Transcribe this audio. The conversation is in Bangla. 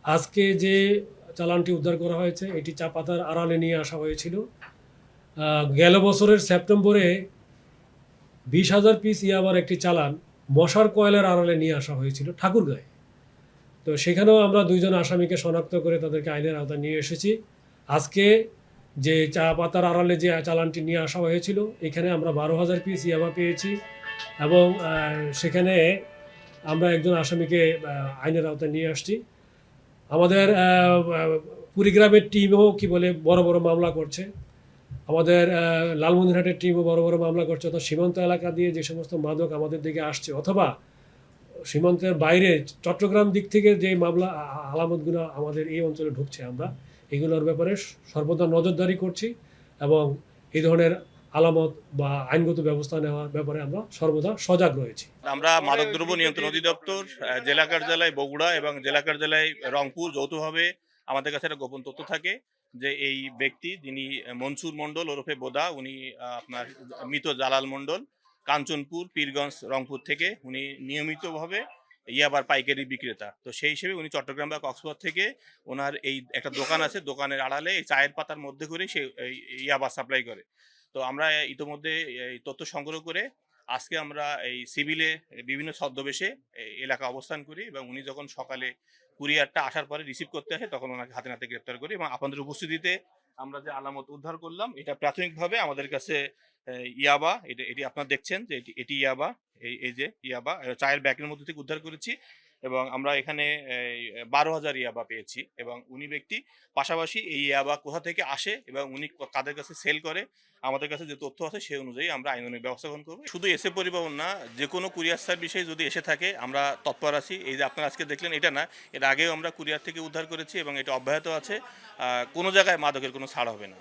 আজকে যে চালানটি উদ্ধার করা হয়েছে এটি চা পাতার আড়ালে নিয়ে আসা হয়েছিল। গেল বছরের সেপ্টেম্বরে 20,000 পিস ইয়াবার একটি চালান মশার কয়েলের আড়ালে নিয়ে আসা হয়েছিল ঠাকুরগাঁয়ে। তো সেখানেও আমরা 2 জন আসামিকে শনাক্ত করে তাদেরকে আইনের আওতায় নিয়ে এসেছি। আজকে যে চা পাতার আড়ালে যে চালানটি নিয়ে আসা হয়েছিল এখানে আমরা 12,000 পিস ইয়াবা পেয়েছি এবং সেখানে আমরা একজন আসামিকে আইনের আওতায় নিয়ে আসছি। আমাদের কুড়িগ্রামের টিমও বড় বড় মামলা করছে। আমাদের লালমনিরহাটের টিমও বড় বড় মামলা করছে। অর্থাৎ সীমান্ত এলাকা দিয়ে যে সমস্ত মাদক আমাদের দিকে আসছে অথবা সীমান্তের বাইরে চট্টগ্রাম দিক থেকে যে মামলা আলামতগুলো আমাদের এই অঞ্চলে ঢুকছে, আমরা এগুলোর ব্যাপারে সর্বদা নজরদারি করছি এবং এই ধরনের আলামত বা আইনগত ব্যবস্থা নেওয়ার ব্যাপারে আমরা সর্বদা সজাগ রয়েছি। আমরা মাদকদ্রব্য নিয়ন্ত্রণ অধিদপ্তর, জেলা কার্যালয় বগুড়া এবং জেলা কার্যালয় রংপুর যৌথভাবে আমাদের কাছে একটা গোপন তথ্য থাকে যে এই ব্যক্তি যিনি মনসুর মণ্ডল ওরফে বোদা, উনি আপনার মৃত জালাল মণ্ডল কাঞ্চনপুর, পীরগঞ্জ, রংপুর থেকে উনি নিয়মিতভাবে ইয়াবার পাইকারি বিক্রেতা। তো সেই হিসেবে উনি চট্টগ্রাম বা কক্সবাজার থেকে ওনার এই একটা দোকান আছে, দোকানের আড়ালে এই চায়ের পাতার মধ্যে করে সে ইয়াবা সাপ্লাই করে। তো আমরা ইতোমধ্যে এই তথ্য সংগ্রহ করে আজকে আমরা এই সিভিলে বিভিন্ন ছদ্মবেশে এলাকা অবস্থান করি এবং উনি যখন সকালে কুরিয়ারটা আসার পরে রিসিভ করতে আসে তখন ওনাকে হাতে নাতে গ্রেপ্তার করি এবং আপনাদের উপস্থিতিতে আমরা যে আলামত উদ্ধার করলাম এটা প্রাথমিকভাবে আমাদের কাছে ইয়াবা, এটি আপনারা দেখছেন যে এটি ইয়াবা, এই যে ইয়াবা চায়ের ব্যাগের মধ্যে থেকে উদ্ধার করেছি এবং আমরা এখানে 12,000 ইয়াবা পেয়েছি এবং উনি ব্যক্তি পাশাপাশি এই ইয়াবা কোথা থেকে আসে এবং উনি কাদের কাছে সেল করে আমাদের কাছে যে তথ্য আছে সেই অনুযায়ী আমরা আইনানুগ ব্যবস্থা গ্রহণ করবো। শুধু এসে পরিবহন না, যে কোনো কুরিয়ার সার্ভিসে যদি এসে থাকে আমরা তৎপর আছি। এই যে আপনারা আজকে দেখলেন এটা না, এর আগেও আমরা কুরিয়ার থেকে উদ্ধার করেছি এবং এটা অব্যাহত আছে। কোনো জায়গায় মাদকের কোনো ছাড় হবে না।